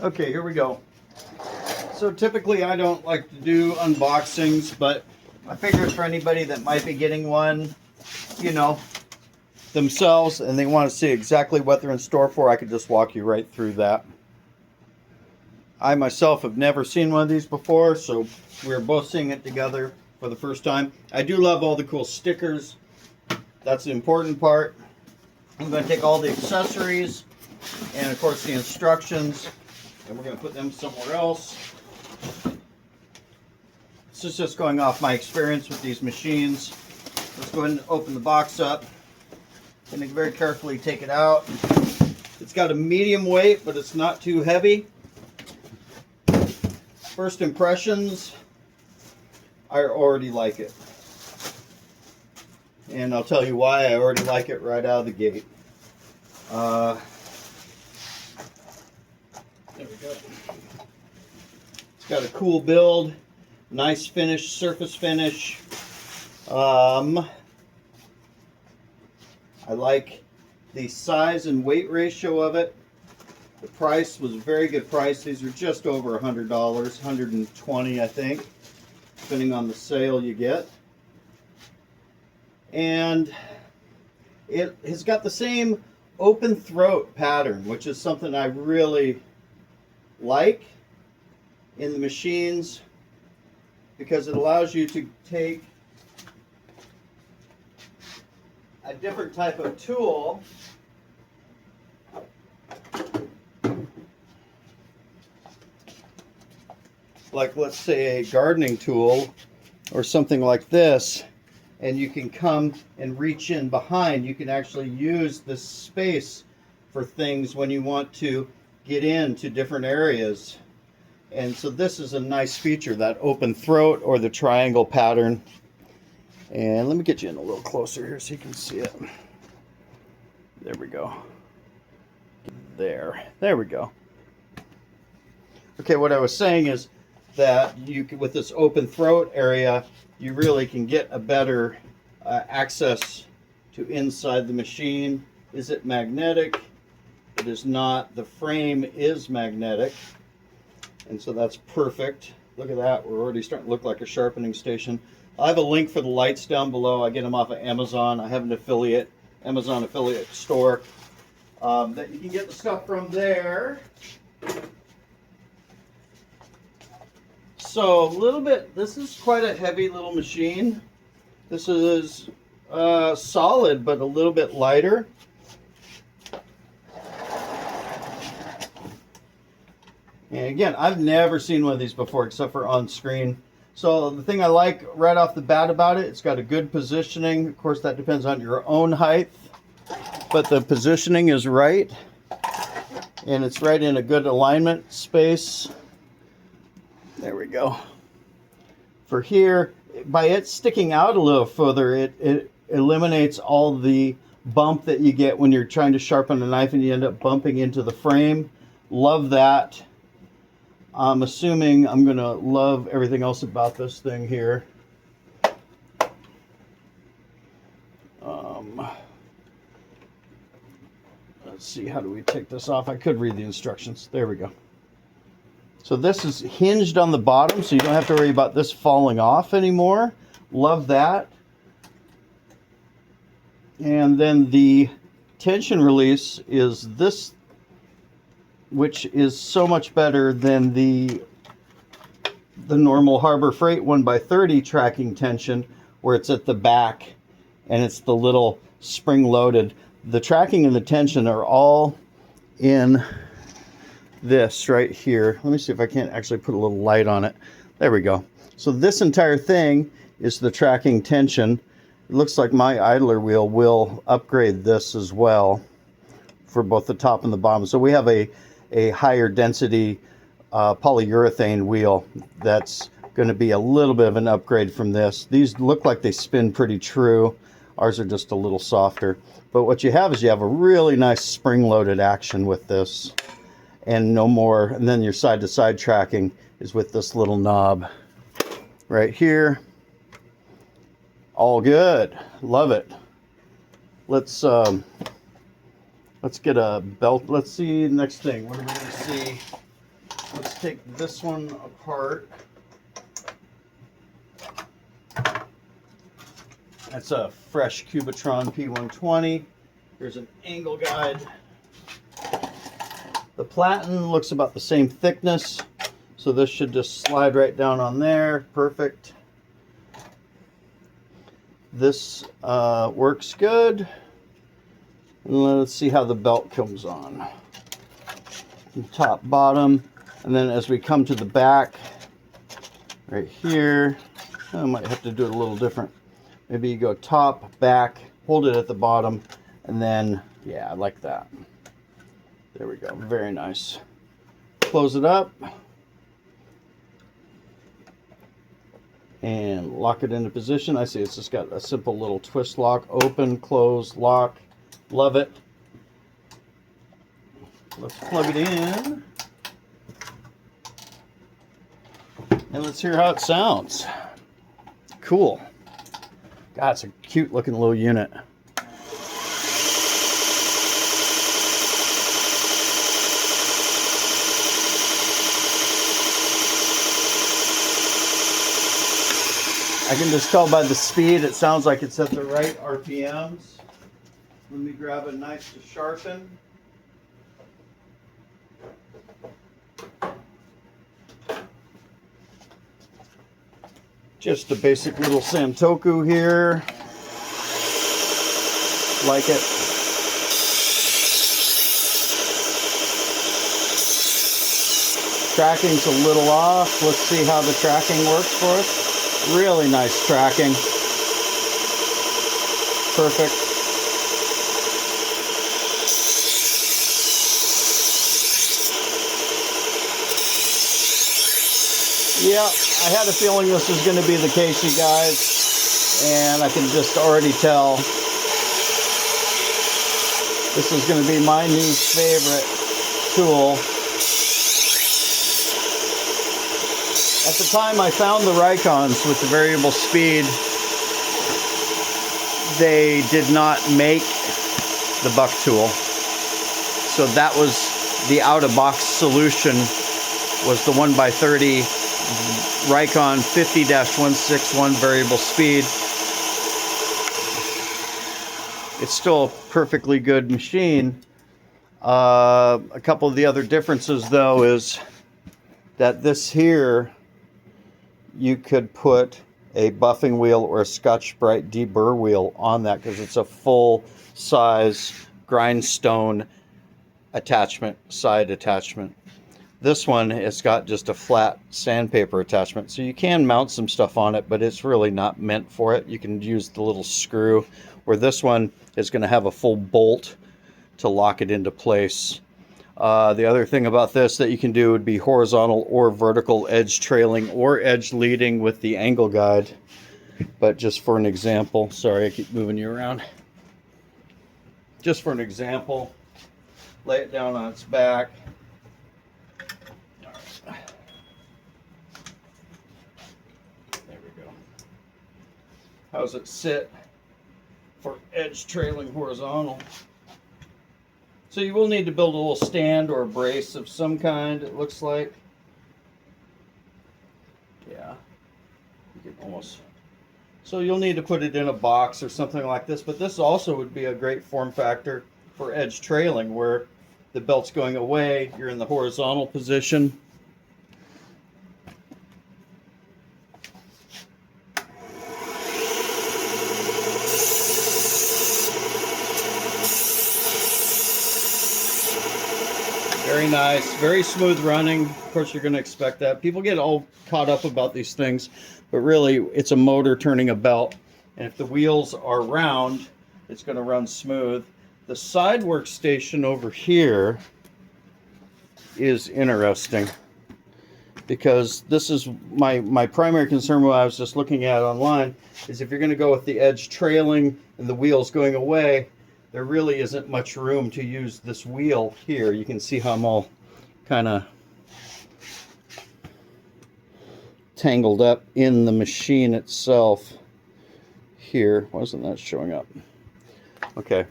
Okay, here we go. So typically I don't like to do unboxings, but I figured for anybody that might be getting one, you know, themselves and they want to see exactly what they're in store for, I could just walk you right through that. I myself have never seen one of these before, so we're both seeing it together for the first time. I do love all the cool stickers. That's the important part. I'm going to take all the accessories and of course the instructions, and we're going to put them somewhere else. This is just going off my experience with these machines. Let's go ahead and open the box up. I'm going to very carefully take it out. It's got a medium weight, but it's not too heavy. First impressions, I already like it. And I'll tell you why I already like it right out of the gate. There we go. It's got a cool build, nice finish, surface finish. I like the size and weight ratio of it. The price was a very good price. These are just over $100, $120 I think, depending on the sale you get. And it has got the same open throat pattern, which is something I really like in the machines, because it allows you to take a different type of tool like, let's say, a gardening tool or something like this, and you can come and reach in behind. You can actually use this space for things when you want to get into different areas. And so this is a nice feature, that open throat or the triangle pattern. And let me get you in a little closer here so you can see it. There we go. There we go. Okay, what I was saying is that you can, with this open throat area, you really can get a better access to inside the machine. Is it magnetic? It is not. The frame is magnetic, and so that's perfect. Look at that. We're already starting to look like a sharpening station. I have a link for the lights down below. I get them off of Amazon. I have an affiliate, Amazon affiliate store that you can get the stuff from there. So a little bit, this is quite a heavy little machine. This is solid, but a little bit lighter. And again, I've never seen one of these before except for on screen. So the thing I like right off the bat about it, it's got a good positioning. Of course, that depends on your own height, but the positioning is right. And it's right in a good alignment space. There we go. For here, by it sticking out a little further, it eliminates all the bump that you get when you're trying to sharpen a knife and you end up bumping into the frame. Love that. I'm assuming I'm going to love everything else about this thing here. Let's see, how do we take this off? I could read the instructions. There we go. So this is hinged on the bottom, so you don't have to worry about this falling off anymore. Love that. And then the tension release is this, which is so much better than the normal Harbor Freight 1x30 tracking tension, where it's at the back and it's the little spring-loaded. The tracking and the tension are all in this right here. Let me see if I can't actually put a little light on it. There we go. So this entire thing is the tracking tension. It looks like my idler wheel will upgrade this as well for both the top and the bottom. So we have a higher density polyurethane wheel that's going to be a little bit of an upgrade from this. These look like they spin pretty true. Ours are just a little softer. But what you have is you have a really nice spring-loaded action with this. And no more, and then your side-to-side tracking is with this little knob right here. All good. Love it. Let's get a belt. Let's see, next thing. What are we going to see? Let's take this one apart. That's a fresh Cubitron P120. Here's an angle guide. The platen looks about the same thickness, so this should just slide right down on there. Perfect. This works good. Let's see how the belt comes on. Top, bottom, and then as we come to the back, right here, I might have to do it a little different. Maybe you go top, back, hold it at the bottom, and then, yeah, I like that. There we go, very nice. Close it up. And lock it into position. I see it's just got a simple little twist lock. Open, close, lock. Love it. Let's plug it in. And let's hear how it sounds. Cool. God, it's a cute looking little unit. I can just tell by the speed, it sounds like it's at the right RPMs. Let me grab a knife to sharpen. Just a basic little Santoku here. Like it. Tracking's a little off. Let's see how the tracking works for us. Really nice tracking. Perfect. Yeah, I had a feeling this was going to be the case, you guys, and I can just already tell this is going to be my new favorite tool. At the time I found the Rikons with the variable speed, they did not make the Bucktool. So that was the out-of-box solution, was the 1x30 Rikon 50-161 variable speed. It's still a perfectly good machine. A couple of the other differences though is that this here, you could put a buffing wheel or a Scotch-Brite deburr wheel on that because it's a full-size grindstone attachment, side attachment. This one, it's got just a flat sandpaper attachment, so you can mount some stuff on it, but it's really not meant for it. You can use the little screw, where this one is going to have a full bolt to lock it into place. The other thing about this that you can do would be horizontal or vertical edge trailing or edge leading with the angle guide. But just for an example, sorry I keep moving you around. Just for an example, lay it down on its back. There we go. How does it sit for edge trailing horizontal? So you will need to build a little stand or a brace of some kind, it looks like. Yeah, you can almost. So you'll need to put it in a box or something like this, but this also would be a great form factor for edge trailing, where the belt's going away, you're in the horizontal position. Very nice, very smooth running. Of course, you're going to expect that. People get all caught up about these things, but really, it's a motor turning a belt. And if the wheels are round, it's going to run smooth. The side workstation over here is interesting, because this is my primary concern when I was just looking at it online, is if you're going to go with the edge trailing and the wheels going away, there really isn't much room to use this wheel here. You can see how I'm all kind of tangled up in the machine itself here. Why isn't that showing up? Okay.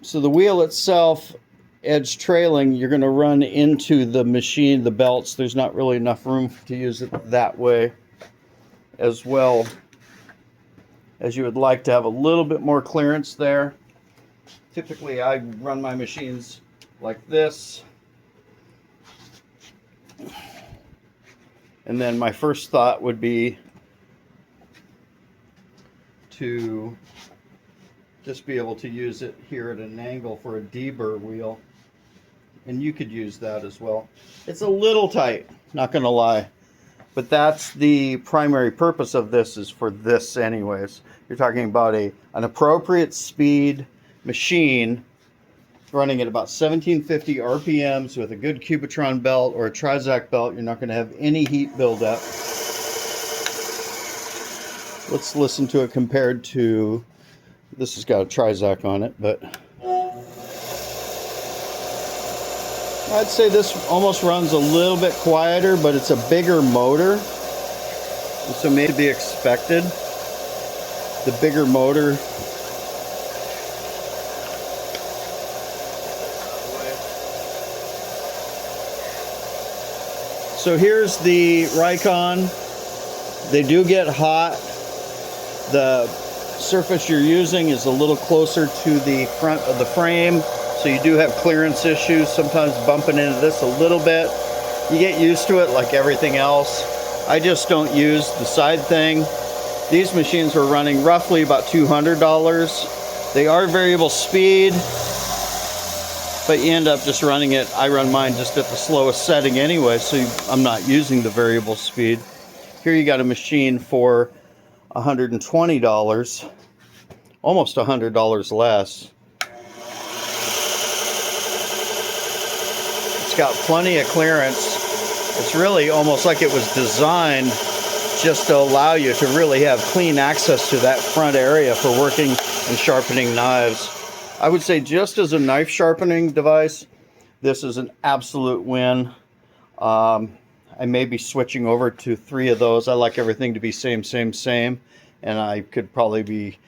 So the wheel itself, edge trailing, you're going to run into the machine, the belts. There's not really enough room to use it that way as well, as you would like to have a little bit more clearance there. Typically, I run my machines like this. And then my first thought would be to just be able to use it here at an angle for a deburr wheel. And you could use that as well. It's a little tight, not gonna lie. But that's the primary purpose of this, is for this anyways. You're talking about an appropriate speed machine running at about 1750 RPMs with a good Cubitron belt or a Trizac belt. You're not going to have any heat buildup. Let's listen to it compared to, this has got a Trizac on it, but I'd say this almost runs a little bit quieter, but it's a bigger motor, and so may be expected. The bigger motor So here's the Rikon. They do get hot. The surface you're using is a little closer to the front of the frame, so you do have clearance issues, sometimes bumping into this a little bit. You get used to it like everything else. I just don't use the side thing. These machines were running roughly about $200. They are variable speed, but you end up just running it. I run mine just at the slowest setting anyway, so I'm not using the variable speed. Here you got a machine for $120, almost $100 less. It's got plenty of clearance. It's really almost like it was designed just to allow you to really have clean access to that front area for working and sharpening knives. I would say, just as a knife sharpening device, this is an absolute win. I may be switching over to 3 of those. I like everything to be same, and I could probably be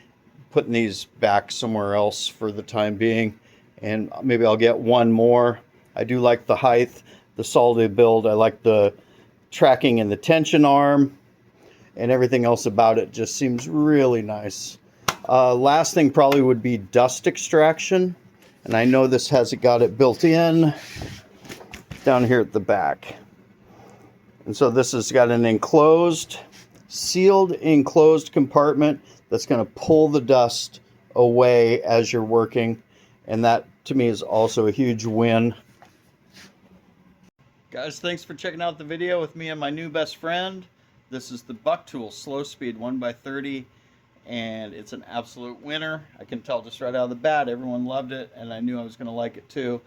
putting these back somewhere else for the time being, and maybe I'll get 1 more. I do like the height, the solid build. I like the tracking and the tension arm, and everything else about it just seems really nice. Last thing probably would be dust extraction, and I know this has got it built in down here at the back. And so this has got an enclosed, sealed enclosed compartment that's going to pull the dust away as you're working, and that to me is also a huge win. Guys, thanks for checking out the video with me and my new best friend. This is the Bucktool Slow Speed 1x30, and it's an absolute winner. I can tell just right out of the bat, everyone loved it, and I knew I was going to like it too.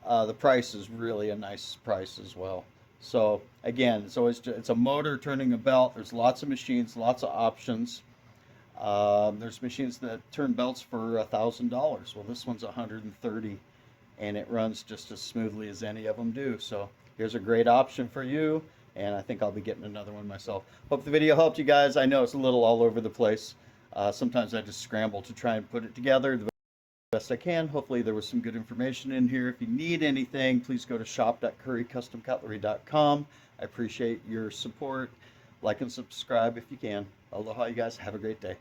The price is really a nice price as well. So again, it's a motor turning a belt. There's lots of machines, lots of options. There's machines that turn belts for $1,000. Well, this one's $130, and it runs just as smoothly as any of them do. So here's a great option for you, and I think I'll be getting another one myself. Hope the video helped you guys. I know it's a little all over the place. Sometimes I just scramble to try and put it together the best I can. Hopefully there was some good information in here. If you need anything, please go to shop.currycustomcutlery.com. I appreciate your support. Like and subscribe if you can. Aloha, you guys. Have a great day.